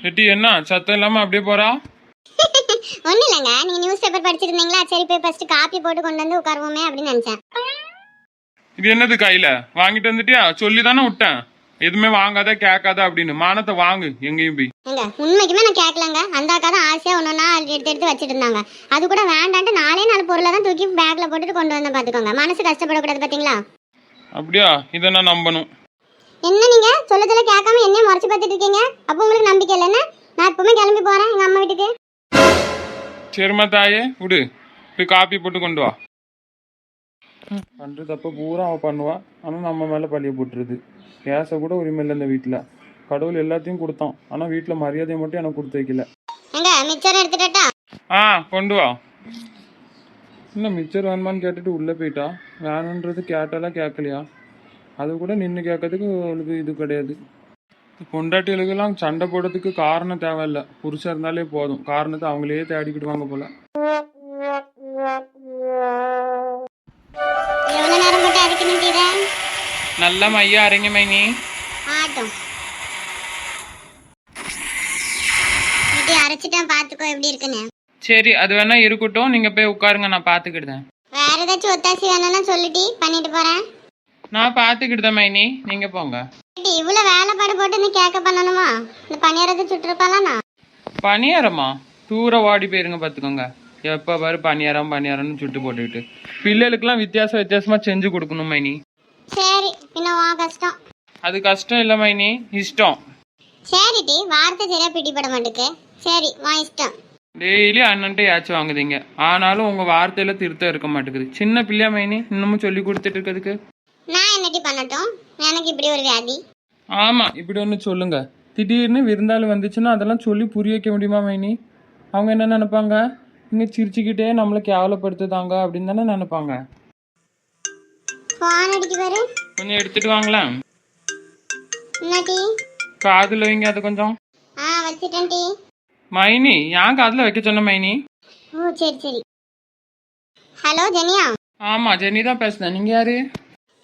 எட்டி என்ன சத்தம் இல்லாம அப்படியே போறா? ஒண்ணு இல்லங்க, நீங்க நியூஸ் பேப்பர் படிச்சிருந்தீங்களா? சரி போய் ஃபர்ஸ்ட் காப்பி போட்டு கொண்டு வந்து உட்காருவோமே அப்படின்னு நினைச்சேன். இது என்னது கையில வாங்கிட்டு வந்துட்டியா? சொல்லி தானே விட்டேன் எதுவுமே வாங்காத கேட்காத அப்படின்னு. மானத்தை வாங்கு எங்கேயும் போய். ஏங்க உண்மைக்குமே நான் கேட்கலங்க. அந்த அக்கா தான் ஆசையா ஒன்னொன்னா எடுத்து எடுத்து வச்சுட்டு இருந்தாங்க. அது கூட வேண்டான்ட்டு 4 பொருளை தான் தூக்கி பேக்ல போட்டுட்டு கொண்டு வந்தேன் பாத்துக்கோங்க. மனசு கஷ்டப்படக்கூடாது பாத்தீங்களா? அப்படியா? இதை நான் நம்பணும். என்ன நீங்க சொல்ல சொல்ல கேட்காம என்ன முறைச்சு பார்த்துட்டு இருக்கீங்க? அப்போ உங்களுக்கு நம்பிக்கை இல்லைன்னா நான் இப்பவுமே கிளம்பி போறேன் எங்க அம்மா வீட்டுக்கு. சரிம்மா தாயே விடு, போய் காப்பி போட்டு கொண்டு வா. பண்றது அப்போ பூரா அவள் பண்ணுவா, ஆனால் நம்ம மேலே பழிய போட்டுருது. கேஸை கூட உரிமை இல்லை இந்த வீட்டில். கடவுள் எல்லாத்தையும் கொடுத்தான், ஆனால் வீட்டில் மரியாதையை மட்டும் எனக்கு கொடுத்து வைக்கல. எங்க மிச்சர் எடுத்துட்டா? கொண்டு வா. என்ன மிச்சர் வேணுமான்னு கேட்டுட்டு உள்ளே போயிட்டா. வேணுன்றது கேட்டாலா கேட்கலையா? அது கூட நின்று கேட்கறதுக்கு அவளுக்கு இது கிடையாது. பொண்டாட்டிகளுக்கெல்லாம் சண்டை போடுறதுக்கு காரணம் தேவையில்லை, புருஷன் இருந்தாலே போதும். காரணத்தை அவங்களே தேடிக்கிடுவாங்க போல. எவ்வளவு நேரம் போட்டு அரைக்க நிற்கிற? நல்ல மையா அரைங்க மைனி. ஆட்டம் இப்படி அரைச்சிட்டேன், பாத்துக்கோ எப்படி இருக்குன்னு. சரி அது வேணா இருக்கட்டும், நீங்க போய் உட்காருங்க, நான் பாத்துக்கிடுதேன். வேற ஏதாச்சும் ஒத்தாசி வேணும்னா சொல்லிட்டி பண்ணிட்டு போறேன். நான் பாத்துக்கிடுதேன் மைனி, நீங்க போங்க. இவ்வளவு வேலைப்பாடு போட்டு நீ கேட்க பண்ணணுமா? இந்த பணியாரத்தை சுட்டுருப்பாளா? பணியாரமா? தூர ஓடி போயிருங்க பாத்துக்கோங்க. எப்ப பாரு பணியாரம் பணியாரம்னு சுட்டு போட்டுக்கிட்டு. பிள்ளைகளுக்கெல்லாம் வித்தியாசமா செஞ்சு கொடுக்கணும் மைனி. சரி இன்னும் கஷ்டம். அது கஷ்டம் இல்ல மைனி, இஷ்டம். சரிடி, வார்த்தை சரியா பிடிபட மாட்டுக்கு. சரி வா இஷ்டம். டெய்லி அண்ணன்ட்ட யாச்சும் வாங்குதீங்க, ஆனாலும் உங்க வார்த்தையில திருத்தம் இருக்க மாட்டேங்குது. சின்ன பிள்ளையா மைனி இன்னமும் சொல்லி கொடுத்துட்டு இருக்கிறதுக்கு? நான் என்னடி பண்ணட்டும், எனக்கு இப்படி ஒரு வியாதி. ஆமா இப்படி ஒன்று சொல்லுங்க. திடீர்னு விருந்தாளி வந்துச்சுன்னா அதெல்லாம் சொல்லி புரிய வைக்க முடியுமா மைனி? அவங்க என்ன நினைப்பாங்க? இங்க சிரிச்சுக்கிட்டே நம்மளை கேவலப்படுத்துதாங்க அப்படின்னு தானே நினைப்பாங்க. ஃபோன் அடிக்கு பாரு, கொஞ்சம் எடுத்துட்டு வாங்களேன். என்னடி? காதுல வைங்க அது கொஞ்சம். வச்சிட்டேன் டி. மைனி ஏன் காதுல வைக்க சொன்ன மைனி? ஓ சரி சரி. ஹலோ ஜெனியா? ஆமா ஜெனி தான் பேசுனேன், நீங்க யாரு?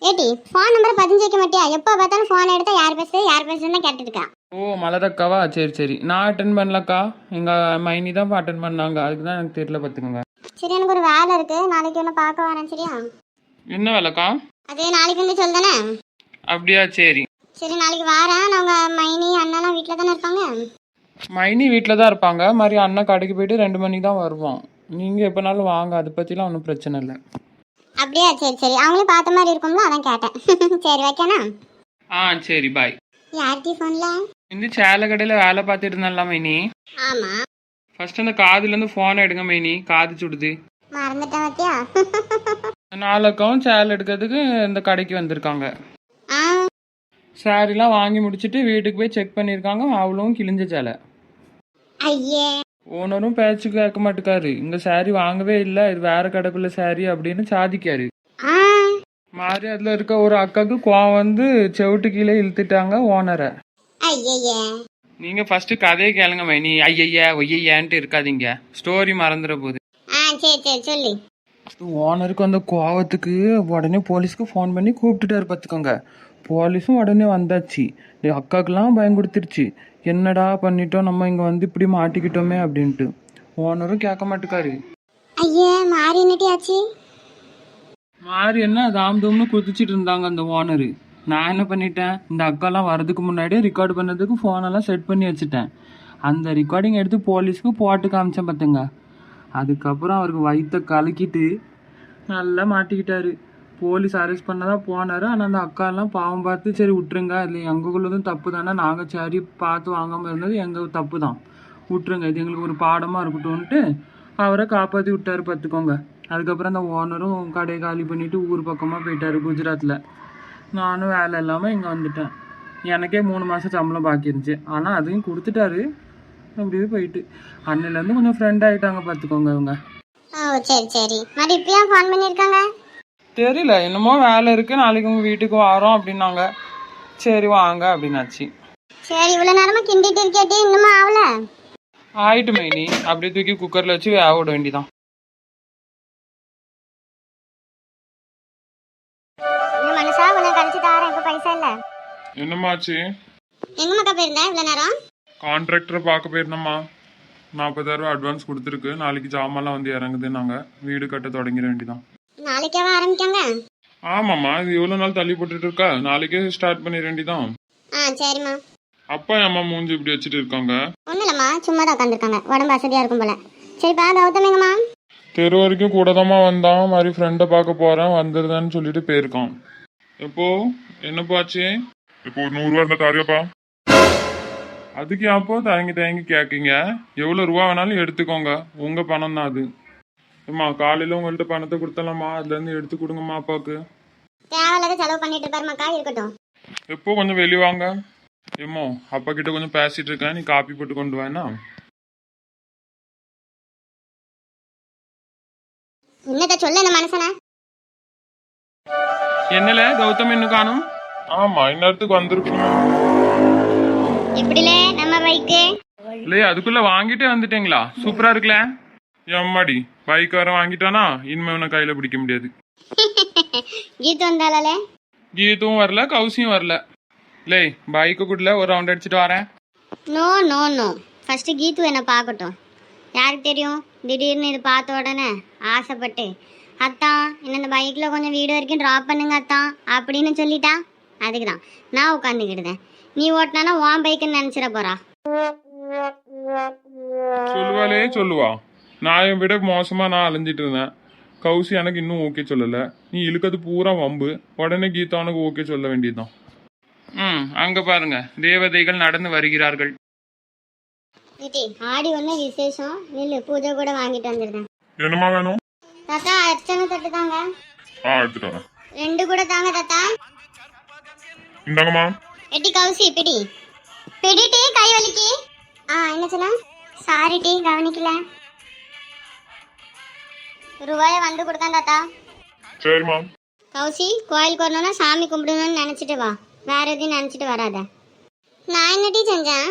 ஏடி ஃபோன் நம்பரை பதிஞ்சு வைக்க மாட்டியா? எப்போ பார்த்தாலும் ஃபோன் எடுத்தா யார் பேசுறதுன்னு கேட்டுட்டு இருக்கா. ஓ மலரக்காவா? சரி சரி, நான் அட்டன் பண்ணலக்கா, எங்க மைனி தான் அட்டன் பண்ணாங்க, அதுக்கு தான் எனக்கு தெரியல பார்த்துக்கோங்க. சரி எனக்கு ஒரு வேலை இருக்கு, நாளைக்கு ஒன்று பார்க்க வரேன் சரியா? என்ன வேலைக்கா? அது நாளைக்கு வந்து சொல்லுதானே. அப்படியா? சரி சரி நாளைக்கு வரேன். நாங்கள் மைனி அண்ணாலாம் வீட்டில் தானே இருப்பாங்க? மைனி வீட்டில் தான் இருப்பாங்க, மாதிரி அண்ணன் கடைக்கு போயிட்டு 2 மணிக்கு தான் வருவான். நீங்கள் எப்போனாலும் வாங்க, அதை பற்றிலாம் ஒன்றும் பிரச்சனை இல்லை. அப்படியா? சரி சரி, அவங்களும் பார்த்த மாதிரி இருக்கும்ல அதான் கேட்டேன். சரி வைக்கணும். சரி பாய். யார்டி ஃபோன்ல? இந்த சேலை கடையில் வேலை பார்த்துட்டு இருந்தேன்ல மைனி. ஆமாம். ஃபர்ஸ்ட் அந்த காதுலேருந்து ஃபோனை எடுங்க மைனி, காது சுடுது. மறந்துட்டேன் பத்தியா? 4 அக்காவும் சேலை எடுக்கிறதுக்கு இந்த கடைக்கு வந்திருக்காங்க. சாரிலாம் வாங்கி முடிச்சுட்டு வீட்டுக்கு போய் செக் பண்ணியிருக்காங்க, அவ்வளவும் கிழிஞ்ச சேலை. ஐயே. ஓனரும் பேச்சு கேட்க மாட்டேக்காரு, இங்க சாரி வாங்கவே இல்லை, இது வேற கடைக்குள்ள சாரி அப்படின்னு சாதிக்காரு. மாதிரி அதுல இருக்க ஒரு அக்காவுக்கு கோவம் வந்து செவிட்டு கீழே இழுத்துட்டாங்க ஓனரை. நீங்க ஃபர்ஸ்ட் கதையை கேளுங்க மைனி. ஐயா ஒய்யான்ட்டு இருக்காதீங்க, ஸ்டோரி மறந்துட போகுது. ஓனருக்கு அந்த கோவத்துக்கு உடனே போலீஸ்க்கு ஃபோன் பண்ணி கூப்பிட்டுட்டாரு பார்த்துக்கோங்க. போலீஸும் உடனே வந்தாச்சு. அக்காவுக்குலாம் பயம் கொடுத்துருச்சு, என்னடா பண்ணிட்டோம் நம்ம இங்கே வந்து இப்படி மாட்டிக்கிட்டோமே அப்படின்ட்டு. ஓனரும் கேட்க மாட்டேக்காரு. மாறி என்ன தாம் தூம்னு குதிச்சுட்டு இருந்தாங்க அந்த ஓனரு. நான் என்ன பண்ணிட்டேன், இந்த அக்காலாம் வரதுக்கு முன்னாடியே ரெக்கார்டு பண்ணதுக்கு ஃபோனெல்லாம் செட் பண்ணி வச்சுட்டேன். அந்த ரெக்கார்டிங் எடுத்து போலீஸ்க்கு போட்டு காமிச்சேன் பார்த்துங்க. அதுக்கப்புறம் அவருக்கு வயிற்ற கலக்கிட்டு நல்லா மாட்டிக்கிட்டாரு. போலீஸ் அரெஸ்ட் பண்ணதான் போனார். ஆனால் அந்த அக்காலாம் பாவம் பார்த்து சரி விட்டுருங்க, இதில் எங்களுக்குள்ளதும் தப்பு தானே, நாங்கள் சரி பார்த்து வாங்காமல் இருந்தது எங்கள் தப்பு தான், விட்டுருங்க, இது எங்களுக்கு ஒரு பாடமாக இருக்கட்டும்ன்ட்டு அவரை காப்பாற்றி விட்டார் பார்த்துக்கோங்க. அதுக்கப்புறம் அந்த ஓனரும் கடையை காலி பண்ணிவிட்டு ஊர் பக்கமாக போயிட்டார் குஜராத்தில். நானும் வேலை இல்லாமல் இங்கே வந்துட்டேன். எனக்கே 3 மாதம் சம்பளம் பாக்கி இருந்துச்சு, ஆனால் அதையும் கொடுத்துட்டாரு. அப்படியே போயிட்டு அன்னிலேருந்து கொஞ்சம் ஃப்ரெண்ட் ஆகிட்டாங்க பார்த்துக்கோங்க இவங்க. சரி சரி, மறுபடியும் ஃபோன் பண்ணியிருக்காங்க. தெரியல, என்னமோ வேலை இருக்கு, நாளைக்கு உங்க வீட்டுக்கு வரோம் அப்படின்னாங்க. சரி வாங்க அப்படின்னாச்சு. சரி இவ்வளவு நேரமா கிண்டிட்டு இருக்கேட்டி, இன்னுமா ஆவல? ஆயிட்டு மைனி, அப்படியே தூக்கி குக்கர்ல வச்சு வேக விட வேண்டியதான். மனுஷா உன்னை கழிச்சு தாரேன், இப்ப பைசா இல்ல. என்னமாச்சு? எங்க மக்கா போயிருந்தா இவ்வளவு நேரம்? கான்ட்ராக்டரை பார்க்க போயிருந்தோம்மா. 40,000 அட்வான்ஸ் கொடுத்துருக்கு. நாளைக்கு ஜாமான்லாம் வந்து இறங்குது. நாங்கள் வீடு கட்ட தொடங்கிட வேண்டியதான். நாளைக்காவா ஆரம்பிக்காங்க? ஆமாம்மா, இது எவ்வளோ நாள் தள்ளி போட்டுட்டு இருக்கா? நாளைக்கே ஸ்டார்ட் பண்ணிட வேண்டியதான். சரிம்மா. அப்பா அம்மா மூஞ்சி இப்படி வச்சுட்டு இருக்காங்க. ஒன்றும் இல்லைம்மா, சும்மா தான் உட்காந்துருக்காங்க. உடம்பு அசதியாக இருக்கும் போல. சரிப்பா, கௌதம் எங்கம்மா? தெரு வரைக்கும் கூட தாம்மா வந்தான். மாதிரி ஃப்ரெண்டை பார்க்க போகிறேன் வந்துருதான்னு சொல்லிட்டு போயிருக்கான். எப்போ என்னப்பா ஆச்சு? இப்போ ஒரு 100 ரூபா இருந்தா தாரியாப்பா? அதுக்கு அப்போ தயங்கி கேட்கீங்க? எவ்வளோ ரூபா வேணாலும் எடுத்துக்கோங்க, உங்கள் பணம் தான் அது. ஏம்மா காலையில் உங்கள்கிட்ட பணத்தை கொடுத்தலாமா? அதுலேருந்து எடுத்து கொடுங்கம்மா அப்பாவுக்கு. தேவையில்லாத செலவு பண்ணிட்டு இருப்பாருமாக்கா, இருக்கட்டும். எப்போ கொஞ்சம் வெளியே வாங்க. ஏம்மோ அப்பா கிட்ட கொஞ்சம் பேசிட்டு இருக்கேன், நீ காப்பி போட்டு கொண்டு வானா. என்னத்த சொல்ல இந்த மனுஷனை? என்னல கௌதம் இன்னும் காணும்? ஆமா, இந்நேரத்துக்கு வந்திருக்கணும். எப்படிலே நம்ம பைக்கு? இல்லையா அதுக்குள்ள வாங்கிட்டே வந்துட்டீங்களா? சூப்பரா இருக்குல்ல. எம்மாடி பைக் வர வாங்கிட்டானா இனிமே உன்னை கையில பிடிக்க முடியாது. கீத்து வந்தாலே? கீதும் வரல, கௌசியும் வரல. லே பைக்கு கூடல ஒரு ரவுண்ட் அடிச்சுட்டு வரேன். நோ நோ நோ, ஃபர்ஸ்ட் கீத்து என்னை பார்க்கட்டும். யாருக்கு தெரியும், திடீர்னு இது பார்த்த உடனே ஆசைப்பட்டு அத்தான் என்ன இந்த பைக்கில் கொஞ்சம் வீடு வரைக்கும் ட்ராப் பண்ணுங்க அத்தான் அப்படின்னு சொல்லிட்டா. அதுக்கு தான் நான் உட்காந்துக்கிட்டுதேன். நீ ஓட்டினா உன் பைக்குன்னு நினச்சிட போறா. சொல்லுவாளே சொல்லுவா. நான் விட மோசமா நான் அலைஞ்சிட்டு இருந்தேன். கௌசி எனக்கு இன்னும் ஓகே சொல்லல. நீ இழுக்கிறது பூரா வம்பு. உடனே கீதா உனக்கு ஓகே சொல்ல வேண்டியதுதான். அங்க பாருங்க, தேவதைகள் நடந்து வருகிறார்கள். ஆடி ஒன்று விசேஷம், நில்லு பூஜை கூட வாங்கிட்டு வந்துருந்தேன். என்னமா வேணும்? தாத்தா அர்ச்சனை தட்டு தாங்க. எடுத்துட்டு வரேன். 2 கூட தாங்க தாத்தா. இந்தாங்கம்மா. எட்டி கௌசி பிடி பிடி டீ, கை வலிக்கு. என்ன சொன்ன? சாரி டீ, கவனிக்கல. ரூபாயை வந்து கொடுத்தேன் தாத்தா. சரிம்மா. கௌசி, கோயிலுக்கு வரணும்னா சாமி கும்பிடணும்னு நினச்சிட்டு வா, வேற எதையும் நினச்சிட்டு வராத. நான் என்ன டீ செஞ்சேன்?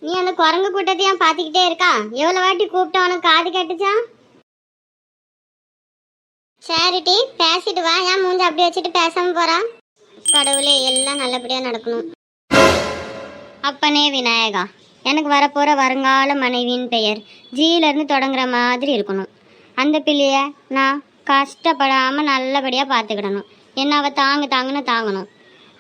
நீ அந்த குரங்கு கூட்டத்தையும் பார்த்துக்கிட்டே இருக்கா? எவ்வளோ வாட்டி கூப்பிட்ட உனக்கு காது கேட்டுச்சா? சரி டீ, பேசிட்டு வா. ஏன் மூஞ்சி அப்படி வச்சுட்டு பேசாம போறா? கடவுளே, எல்லாம் நல்லபடியா நடக்கணும். அப்பனே விநாயகா, எனக்கு வரப்போற வருங்கால மனைவியின் பெயர் ஜீல இருந்து தொடங்குற மாதிரி இருக்கணும். அந்த பிள்ளைய நான் கஷ்டப்படாம நல்லபடியா பார்த்துக்கிடணும். என்ன அவ தாங்குன்னு தாங்கணும்.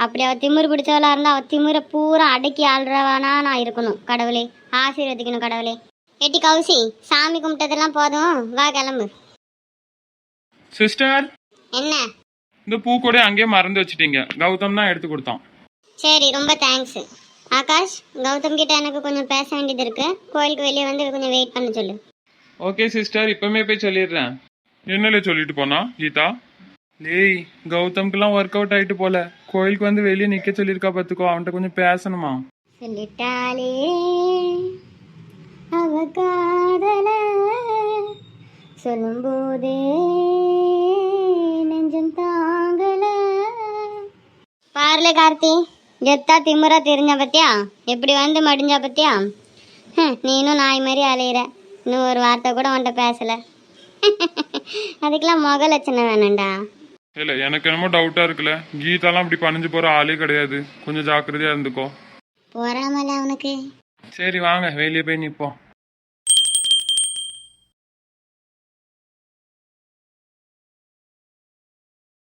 அப்படி அவ திமிரு பிடிச்சவளா இருந்தா அவ திமிரை பூரா அடக்கி ஆள்றவானா நான் இருக்கணும். கடவுளே ஆசீர்வதிக்கணும் கடவுளே. எட்டி கௌசி, சாமி கும்பிட்டதெல்லாம் போதும், வா கிளம்பு. சிஸ்டர், என்ன? இந்த பூ கூட அங்கேயே மறந்து வச்சுட்டீங்க. கௌதம் தான் எடுத்து கொடுத்தான். சரி, ரொம்ப தேங்க்ஸ். ஆகாஷ், கௌதம் கிட்ட எனக்கு கொஞ்சம் பேச வேண்டியது இருக்கு. கோயிலுக்கு வெளியே வந்து கொஞ்சம் வெயிட் பண்ண சொல்லு. ஓகே சிஸ்டர், இப்பவுமே போய் சொல்லிடுறேன். என்னல சொல்லிட்டு போனா கீதா? லேய், கௌதம்க்குலாம் ஒர்க் அவுட் ஆயிட்டு போல. கோயிலுக்கு வந்து வெளியே நிக்க சொல்லியிருக்கா பாத்துக்கோ. அவன்கிட்ட கொஞ்சம் பேசணுமா. சொல்லிட்டாலே அவ காதல சொல்லும் போதே நெஞ்சம் தாங்கல. பாருல கார்த்தி, கெத்தா திமிரா தெரிஞ்ச பத்தியா? எப்படி வந்து மடிஞ்ச பத்தியா? நீனும் நாய் மாதிரி அலையிற. இன்னும் ஒரு வார்த்தை கூட உன்கிட்ட பேசல. அதுக்கெல்லாம் முக லட்சணம் வேணும்டா. இல்ல எனக்கு என்னமோ டவுட்டா இருக்குல்ல. கீதாலாம் அப்படி பணிஞ்சு போற ஆளே கிடையாது. கொஞ்சம் ஜாக்கிரதையா இருந்துக்கோ. போறாமல அவனுக்கு. சரி வாங்க வெளியே போய் நிப்போம்.